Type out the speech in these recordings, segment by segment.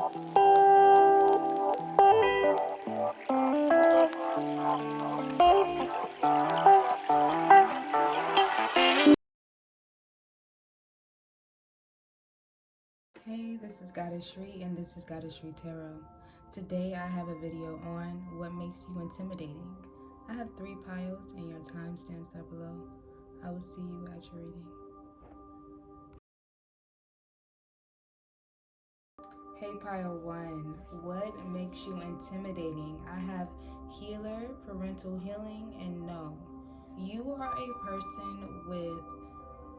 Hey, this is GoddessSri and this is GoddessSriTarot. Today I have a video on what makes you intimidating. I have 3 piles and your timestamps are below. I will see you at your reading. Hey, pile 1, what makes you intimidating? I have healer, parental healing, and no. You are a person with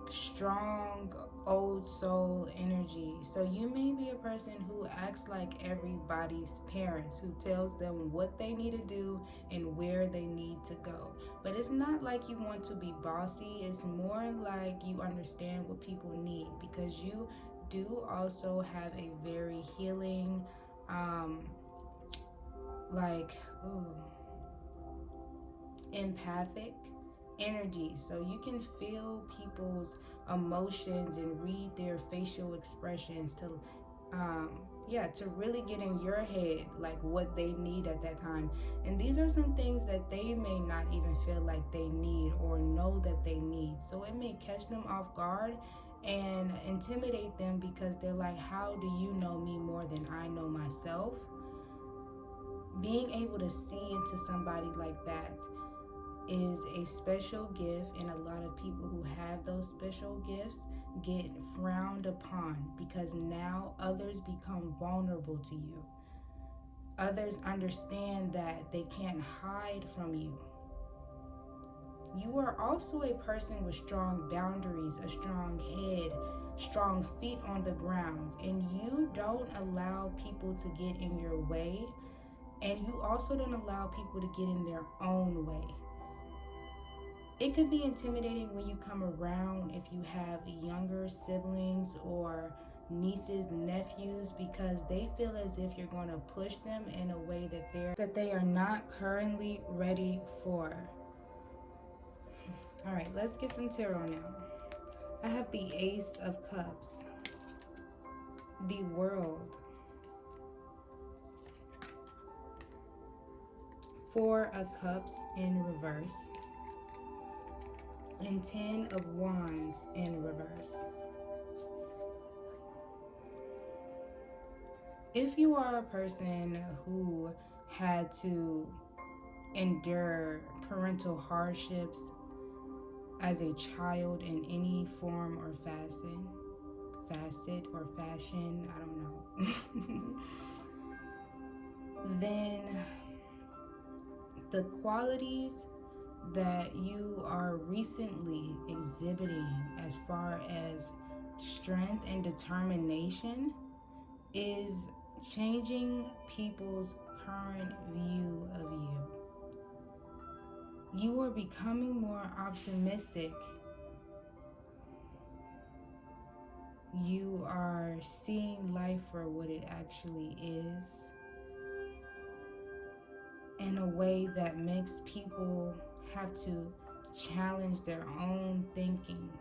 strong old soul energy. So you may be a person who acts like everybody's parents, who tells them what they need to do and where they need to go. But it's not like you want to be bossy. It's more like you understand what people need, because you do also have a very healing empathic energy, so you can feel people's emotions and read their facial expressions to really get in your head like what they need at that time. And these are some things that they may not even feel like they need or know that they need, so it may catch them off guard and intimidate them, because they're like, how do you know me more than I know myself? Being able to see into somebody like that is a special gift, and a lot of people who have those special gifts get frowned upon, because now others become vulnerable to you. Others understand that they can't hide from you. You are also a person with strong boundaries, a strong head, strong feet on the ground, and you don't allow people to get in your way, and you also don't allow people to get in their own way. It could be intimidating when you come around if you have younger siblings or nieces, nephews, because they feel as if you're going to push them in a way that they are not currently ready for. All right, let's get some tarot now. I have the Ace of Cups, the World, 4 of Cups in reverse, and 10 of Wands in reverse. If you are a person who had to endure parental hardships as a child in any form or facet or fashion, I don't know, then the qualities that you are recently exhibiting as far as strength and determination is changing people's current view of you. You are becoming more optimistic. You are seeing life for what it actually is, in a way that makes people have to challenge their own thinking.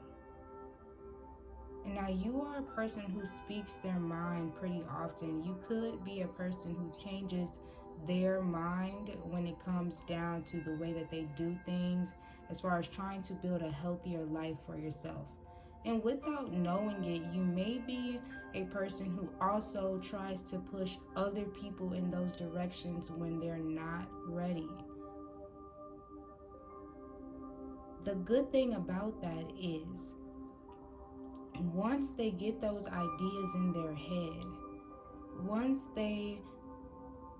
And now you are a person who speaks their mind pretty often. You could be a person who changes their mind when it comes down to the way that they do things, as far as trying to build a healthier life for yourself. And without knowing it, you may be a person who also tries to push other people in those directions when they're not ready. The good thing about that is, once they get those ideas in their head, once they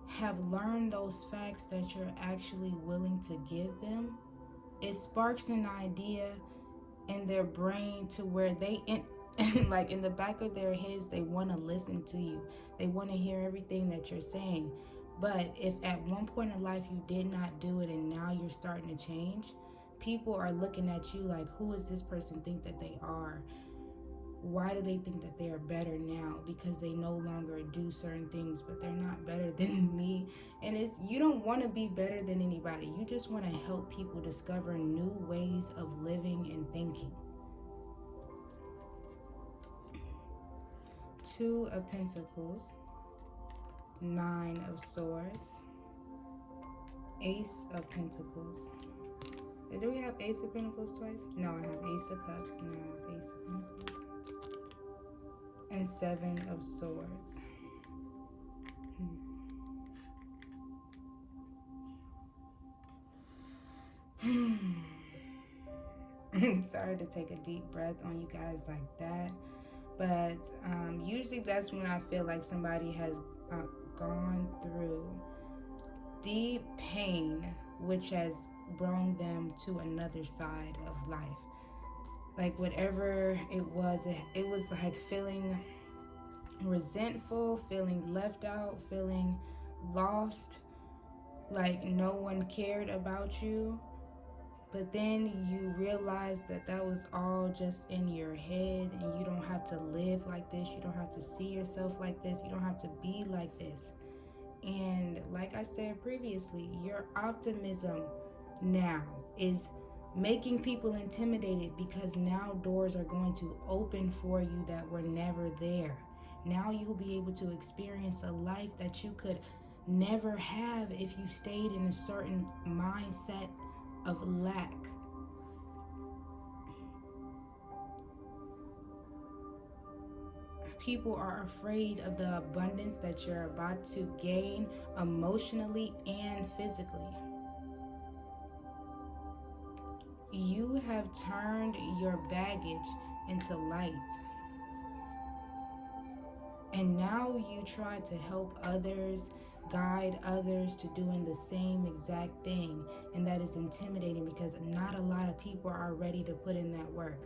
have learned those facts that you're actually willing to give them, it sparks an idea in their brain to where like in the back of their heads, they want to listen to you. They want to hear everything that you're saying. But if at one point in life you did not do it and now you're starting to change, people are looking at you like, who does this person think that they are? Why do they think that they are better now? Because they no longer do certain things, but they're not better than me. And you don't want to be better than anybody. You just want to help people discover new ways of living and thinking. 2 of Pentacles, Nine of Swords, Ace of Pentacles. Do we have Ace of Pentacles twice? No, I have Ace of Cups. No, I have Ace of Pentacles. And Seven of Swords. Sorry to take a deep breath on you guys like that. But usually that's when I feel like somebody has gone through deep pain, which has brought them to another side of life. Like whatever it was like feeling resentful, feeling left out, feeling lost, like no one cared about you. But then you realize that that was all just in your head, and you don't have to live like this. You don't have to see yourself like this. You don't have to be like this. And like I said previously, your optimism now is making people intimidated, because now doors are going to open for you that were never there. Now you'll be able to experience a life that you could never have if you stayed in a certain mindset of lack. People are afraid of the abundance that you're about to gain emotionally and physically. You have turned your baggage into light. And now you try to help others, guide others to doing the same exact thing. And that is intimidating, because not a lot of people are ready to put in that work.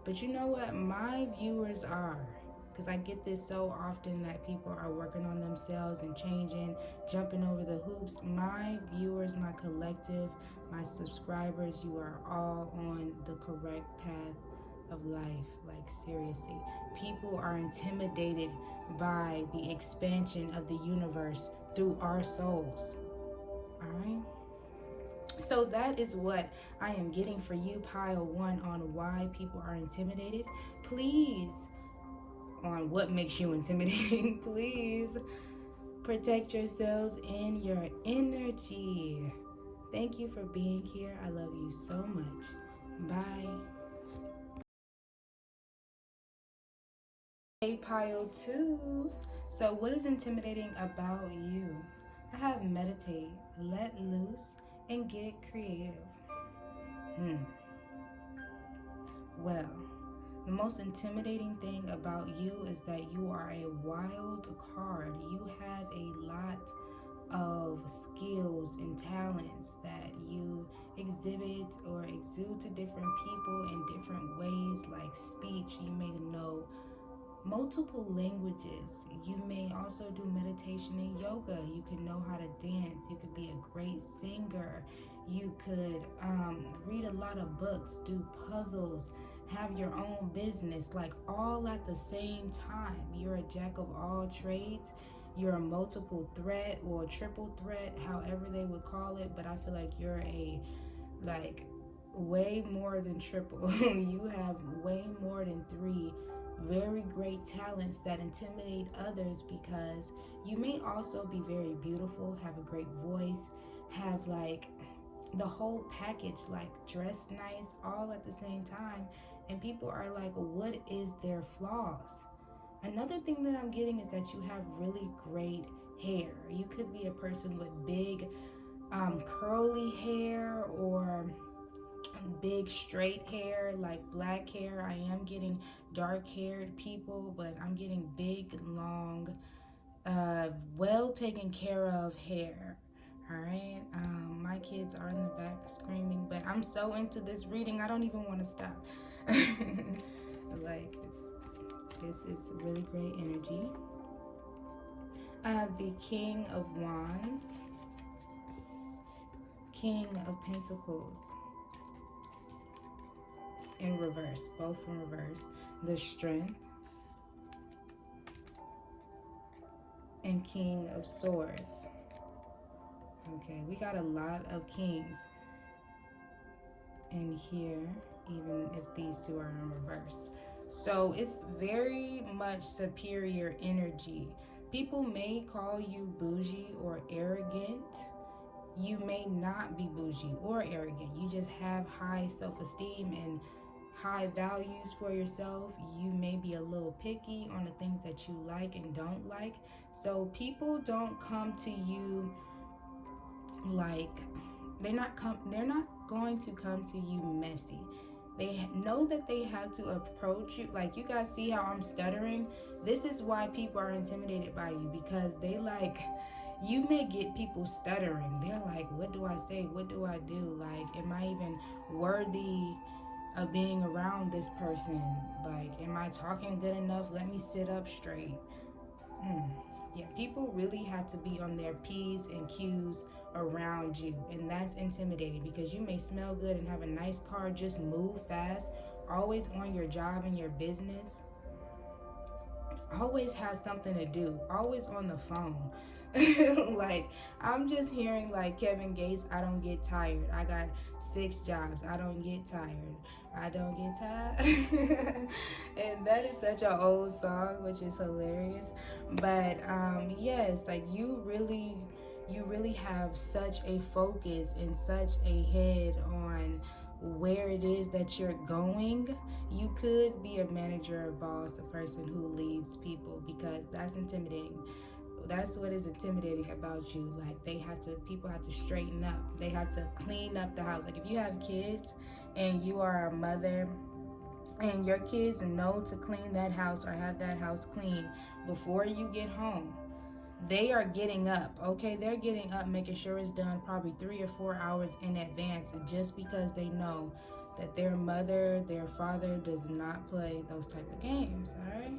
But you know what? My viewers are. Because I get this so often, that people are working on themselves and changing, jumping over the hoops. My viewers, my collective, my subscribers, you are all on the correct path of life. Like seriously, people are intimidated by the expansion of the universe through our souls. All right, so that is what I am getting for you, pile one, on why people are intimidated. Please, on what makes you intimidating, please protect yourselves in your energy. Thank you for being here. I love you so much. Bye. Hey, pile two. So what is intimidating about you? I have meditate, let loose, and get creative. Well, the most intimidating thing about you is that you are a wild card. You have a lot of skills and talents that you exhibit or exude to different people in different ways, like speech. You may know multiple languages. You may also do meditation and yoga. You can know how to dance. You could be a great singer. You could read a lot of books, do puzzles, have your own business, like all at the same time. You're a jack of all trades. You're a multiple threat or a triple threat, however they would call it. But I feel like you're a way more than triple. You have way more than three very great talents that intimidate others, because you may also be very beautiful, have a great voice, have like the whole package, like dress nice, all at the same time. And people are like, what is their flaws? Another thing that I'm getting is that you have really great hair. You could be a person with big curly hair, or big straight hair, like black hair. I am getting dark haired people, but I'm getting big, long, well taken care of hair. All right, my kids are in the back screaming, but I'm so into this reading, I don't even want to stop. Like, this is really great energy. The King of Wands, King of Pentacles in reverse, both in reverse. The Strength, and King of Swords. Okay, we got a lot of kings in here, even if these two are in reverse. So it's very much superior energy. People may call you bougie or arrogant. You may not be bougie or arrogant. You just have high self-esteem and high values for yourself. You may be a little picky on the things that you like and don't like. So people don't come to you like they're not going to come to you messy. They know that they have to approach you. Like, you guys see how I'm stuttering? This is why people are intimidated by you, because they like, you may get people stuttering. They're like, what do I say? What do I do? Like, am I even worthy of being around this person? Like, am I talking good enough? Let me sit up straight. Yeah, people really have to be on their P's and Q's around you. And that's intimidating, because you may smell good and have a nice car, just move fast, always on your job and your business, always have something to do, always on the phone. Like, I'm just hearing like Kevin Gates, I don't get tired. I got 6 jobs. I don't get tired. I don't get tired. And that is such an old song, which is hilarious. But yes, like, you really have such a focus and such a head on where it is that you're going. You could be a manager, a boss, a person who leads people, because that's intimidating. That's what is intimidating about you. Like, people have to straighten up. They have to clean up the house. Like, if you have kids and you are a mother and your kids know to clean that house or have that house clean before you get home, they are getting up, okay? They're getting up, making sure it's done probably 3 or 4 hours in advance, just because they know that their mother, their father does not play those type of games, all right?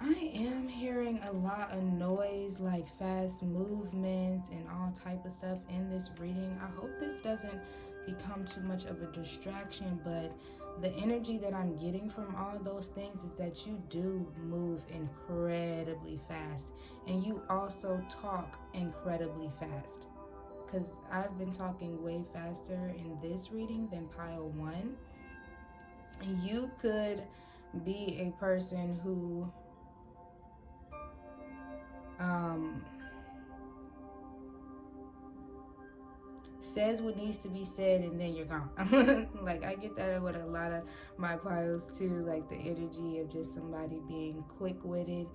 I am hearing a lot of noise, like fast movements and all type of stuff in this reading. I hope this doesn't become too much of a distraction, but the energy that I'm getting from all those things is that you do move incredibly fast, and you also talk incredibly fast. Because I've been talking way faster in this reading than pile 1. You could be a person who says what needs to be said, and then you're gone. Like, I get that with a lot of my piles too, like the energy of just somebody being quick-witted,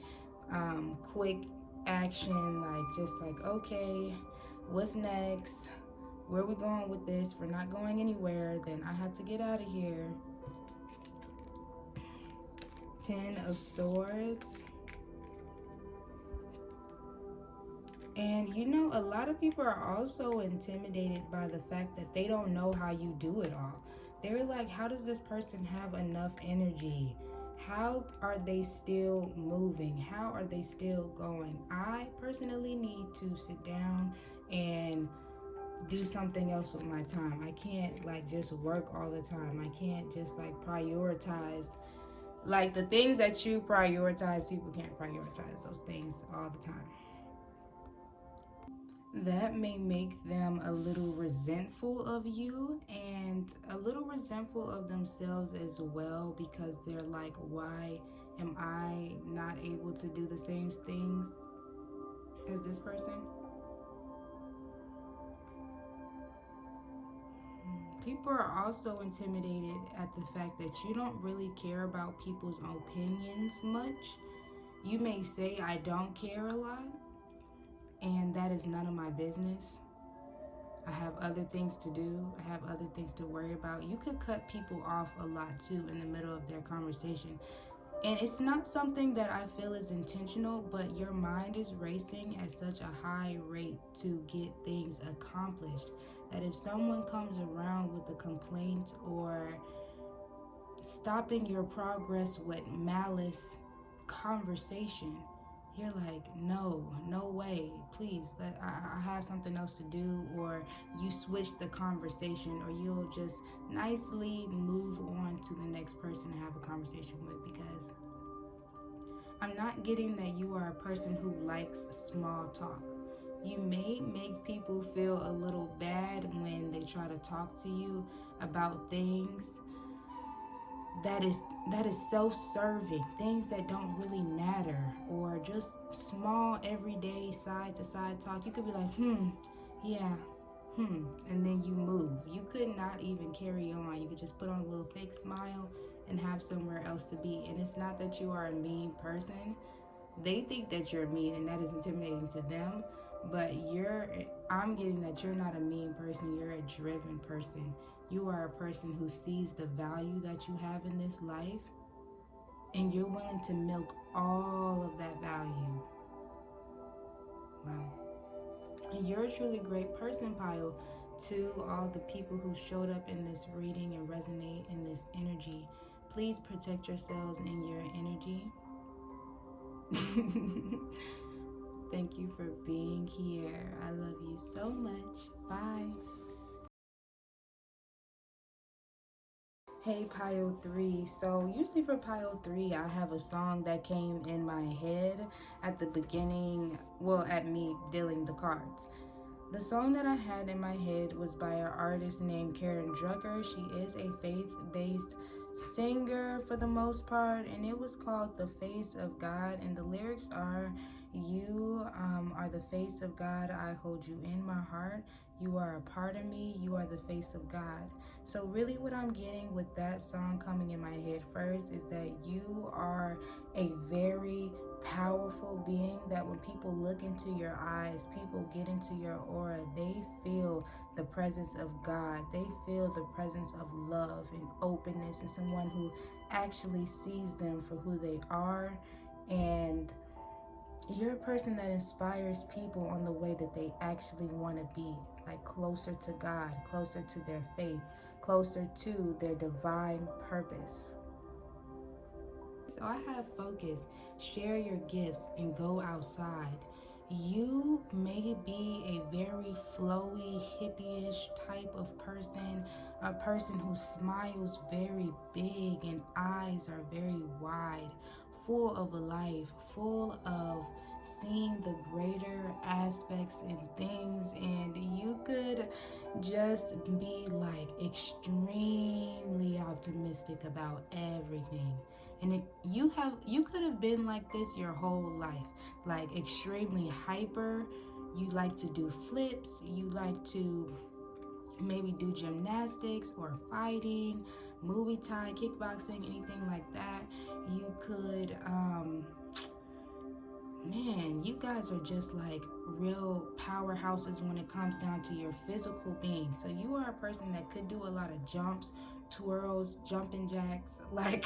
quick action, like, just like, okay, what's next? Where are we going with this? If we're not going anywhere, then I have to get out of here. 10 of Swords. And a lot of people are also intimidated by the fact that they don't know how you do it all. They're like, how does this person have enough energy? How are they still moving? How are they still going? I personally need to sit down and do something else with my time. I can't like just work all the time. I can't just like prioritize. Like, the things that you prioritize, people can't prioritize those things all the time. That may make them a little resentful of you and a little resentful of themselves as well, because they're like, why am I not able to do the same things as this person? People are also intimidated at the fact that you don't really care about people's opinions much. You may say, I don't care a lot, and that is none of my business. I have other things to do. I have other things to worry about. You could cut people off a lot too in the middle of their conversation. And it's not something that I feel is intentional, but your mind is racing at such a high rate to get things accomplished that if someone comes around with a complaint or stopping your progress with malice conversation, you're like, no way, please, I have something else to do, or you switch the conversation, or you'll just nicely move on to the next person to have a conversation with, because I'm not getting that you are a person who likes small talk. You may make people feel a little bad when they try to talk to you about things, that is self-serving, things that don't really matter, or just small everyday side to side talk. You could be like, yeah, and then you move. You could not even carry on. You could just put on a little fake smile and have somewhere else to be. And it's not that you are a mean person. They think that you're mean and that is intimidating to them, but I'm getting that you're not a mean person. You're a driven person. You are a person who sees the value that you have in this life, and you're willing to milk all of that value. Wow. And you're a truly great person, Pile. To all the people who showed up in this reading and resonate in this energy, please protect yourselves in your energy. Thank you for being here. I love you so much. Bye. Hey, Pile 3. So usually for Pile 3, I have a song that came in my head at the beginning, well, at me dealing the cards. The song that I had in my head was by an artist named Karen Drucker. She is a faith-based singer for the most part, and it was called The Face of God, and the lyrics are, you are the face of God, I hold you in my heart, you are a part of me, you are the face of God. So really what I'm getting with that song coming in my head first is that you are a very powerful being, that when people look into your eyes, people get into your aura, they feel the presence of God. They feel the presence of love and openness, and someone who actually sees them for who they are. And you're a person that inspires people on the way that they actually want to be, like closer to God, closer to their faith, closer to their divine purpose. So I have focus, share your gifts, and go outside. You may be a very flowy, hippie-ish type of person, a person who smiles very big and eyes are very wide, full of life, full of seeing the greater aspects in things, and you could just be like extremely optimistic about everything. And you could have been like this your whole life, like extremely hyper. You like to do flips, you like to maybe do gymnastics or fighting, Muay Thai, kickboxing, anything like that. You could man, you guys are just like real powerhouses when it comes down to your physical being. So you are a person that could do a lot of jumps, twirls, jumping jacks, like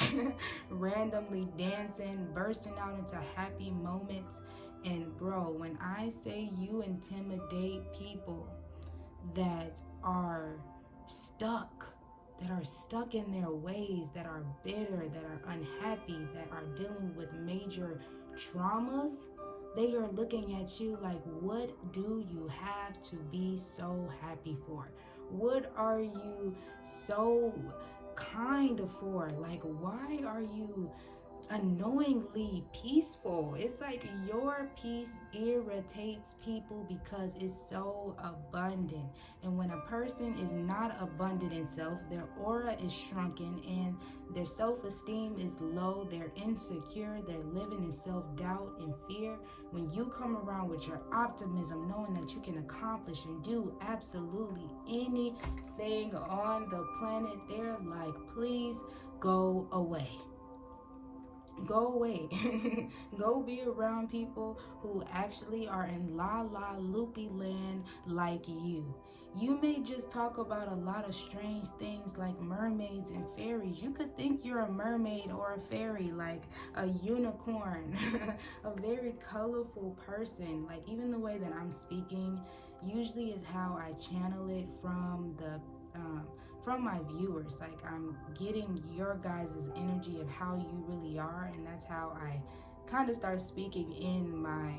randomly dancing, bursting out into happy moments. And bro, when I say you intimidate people that are stuck, in their ways, that are bitter, that are unhappy, that are dealing with major traumas, they are looking at you like, what do you have to be so happy for? What are you so kind for? Like, why are you annoyingly peaceful? It's like your peace irritates people because it's so abundant. And when a person is not abundant in self, their aura is shrunken and their self-esteem is low, they're insecure, they're living in self-doubt and fear. When you come around with your optimism, knowing that you can accomplish and do absolutely anything on the planet, they're like, please go away. Go away. Go be around people who actually are in la la loopy land like you. You may just talk about a lot of strange things like mermaids and fairies. You could think you're a mermaid or a fairy, like a unicorn, a very colorful person. Like even the way that I'm speaking usually is how I channel it from my viewers. Like I'm getting your guys' energy of how you really are, and that's how I kind of start speaking in my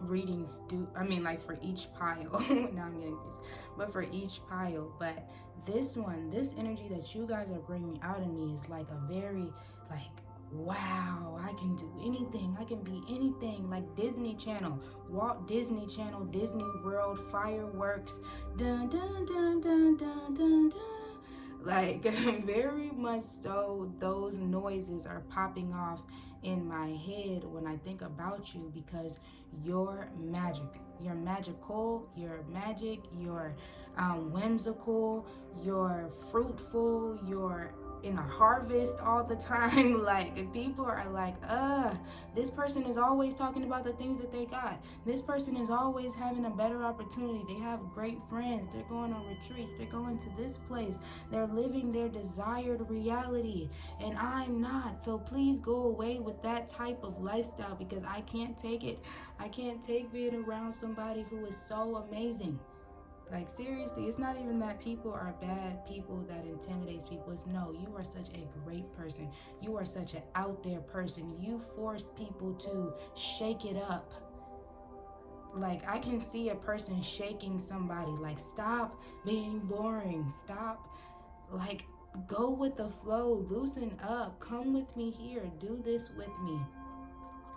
readings. Like for each pile. Now I'm getting confused, but for each pile. But this energy that you guys are bringing out of me is like a very like, wow, I can do anything, I can be anything, like Disney Channel, Walt Disney Channel, Disney World, fireworks, dun dun dun dun dun dun dun. Like, very much so, those noises are popping off in my head when I think about you, because you're magic. You're magical, you're magic, you're whimsical, you're fruitful, you're in a harvest all the time. Like, people are like, this person is always talking about the things that they got. This person is always having a better opportunity. They have great friends. They're going on retreats. They're going to this place. They're living their desired reality. And I'm not. So please go away with that type of lifestyle, because I can't take it. I can't take being around somebody who is so amazing. Like, seriously, it's not even that people are bad people that intimidates people. It's no, you are such a great person. You are such an out there person. You force people to shake it up. Like, I can see a person shaking somebody. Like, stop being boring. Stop. Like, go with the flow. Loosen up. Come with me here. Do this with me.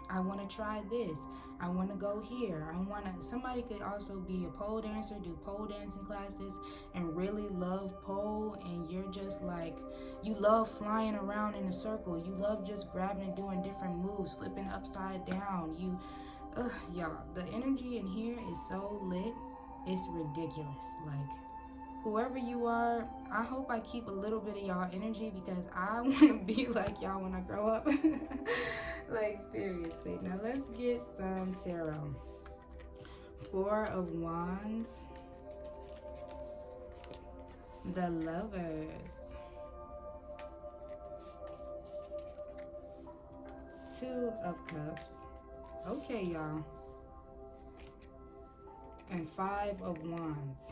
I want to try this. I want to go here. Somebody could also be a pole dancer, do pole dancing classes, and really love pole. And you're just like, you love flying around in a circle. You love just grabbing and doing different moves, flipping upside down. Y'all, the energy in here is so lit. It's ridiculous. Like, whoever you are, I hope I keep a little bit of y'all energy, because I want to be like y'all when I grow up. Like, seriously. Now let's get some tarot. 4 of Wands. The Lovers. 2 of Cups. Okay, y'all. And 5 of Wands.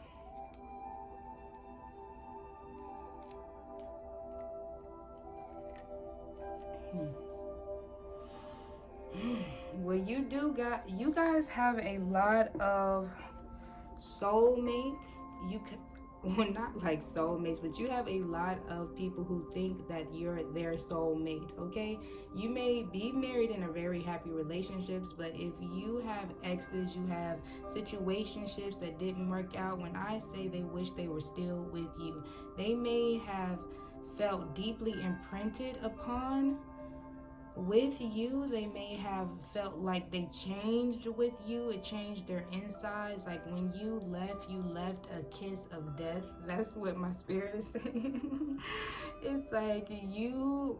Well, you guys have a lot of soulmates. You could, well, not like soulmates, but you have a lot of people who think that you're their soulmate, okay? You may be married in a very happy relationships, but if you have exes, you have situationships that didn't work out, when I say they wish they were still with you, they may have felt deeply imprinted upon with you. They may have felt like they changed with you. It changed their insides. Like, when you left a kiss of death. That's what my spirit is saying. It's like you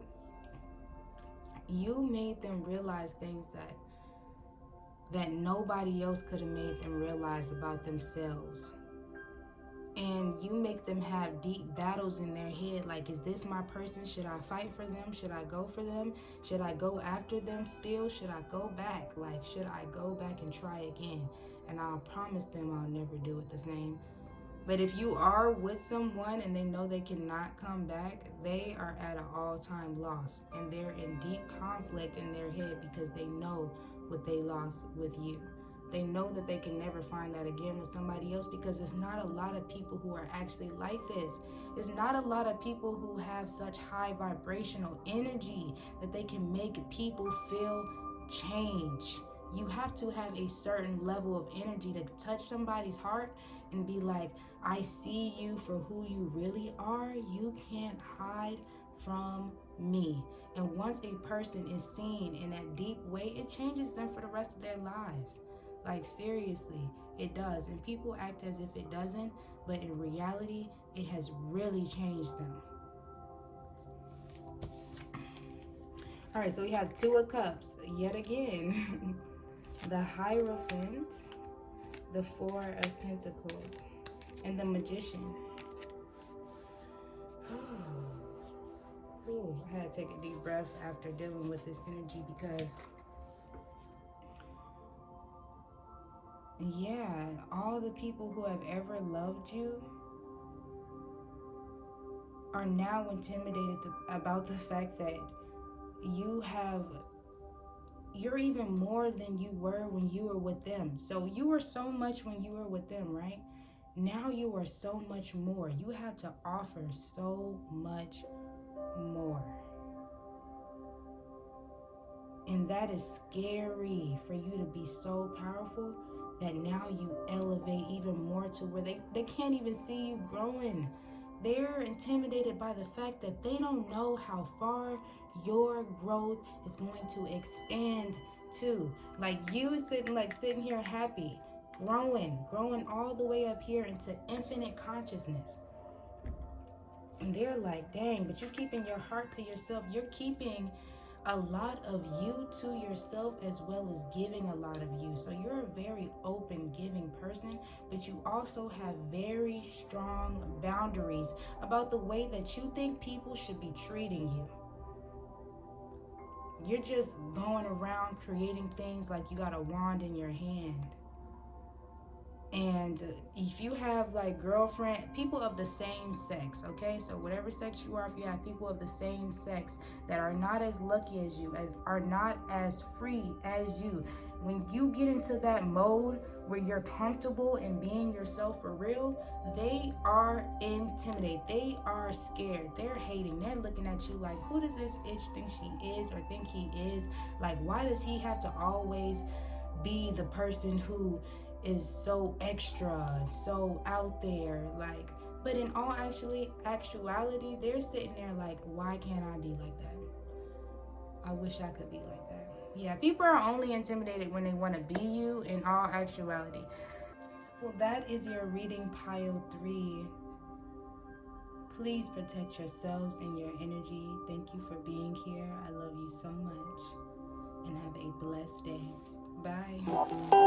made them realize things that nobody else could have made them realize about themselves. And you make them have deep battles in their head. Like, is this my person? Should I fight for them? Should I go for them? Should I go after them still? Should I go back? Like, should I go back and try again? And I'll promise them I'll never do it the same. But if you are with someone and they know they cannot come back, they are at an all-time loss. And they're in deep conflict in their head, because they know what they lost with you. They know that they can never find that again with somebody else, because it's not a lot of people who are actually like this. It's not a lot of people who have such high vibrational energy that they can make people feel change. You have to have a certain level of energy to touch somebody's heart and be like, I see you for who you really are. You can't hide from me. And once a person is seen in that deep way, it changes them for the rest of their lives. Like, seriously, it does. And people act as if it doesn't, but in reality, it has really changed them. All right, so we have 2 of Cups yet again. The Hierophant, the 4 of Pentacles, and the Magician. Ooh, I had to take a deep breath after dealing with this energy, because yeah, all the people who have ever loved you are now intimidated about the fact that you're even more than you were when you were with them. So you were so much when you were with them, right? Now you are so much more. You had to offer so much more. And that is scary, for you to be so powerful that now you elevate even more to where they can't even see you growing. they're intimidated by the fact that they don't know how far your growth is going to expand to. Like you sitting here happy, growing all the way up here into infinite consciousness. And they're like, dang, but you're keeping your heart to yourself. You're keeping a lot of you to yourself, as well as giving a lot of you. So you're a very open, giving person, but you also have very strong boundaries about the way that you think people should be treating you. You're just going around creating things like you got a wand in your hand. And if you have like girlfriend, people of the same sex, okay, so whatever sex you are, if you have people of the same sex that are not as lucky as you, as are not as free as you, when you get into that mode where you're comfortable in being yourself for real, they are intimidated, they are scared, they're hating, they're looking at you like, who does this itch think she is or think he is? Like, why does he have to always be the person who is so extra, so out there? Like, but in all actuality, they're sitting there like, why can't I be like that? I wish I could be like that. Yeah, people are only intimidated when they want to be you in all actuality. Well, that is your reading pile 3. Please protect yourselves and your energy. Thank you for being here. I love you so much. And have a blessed day. Bye.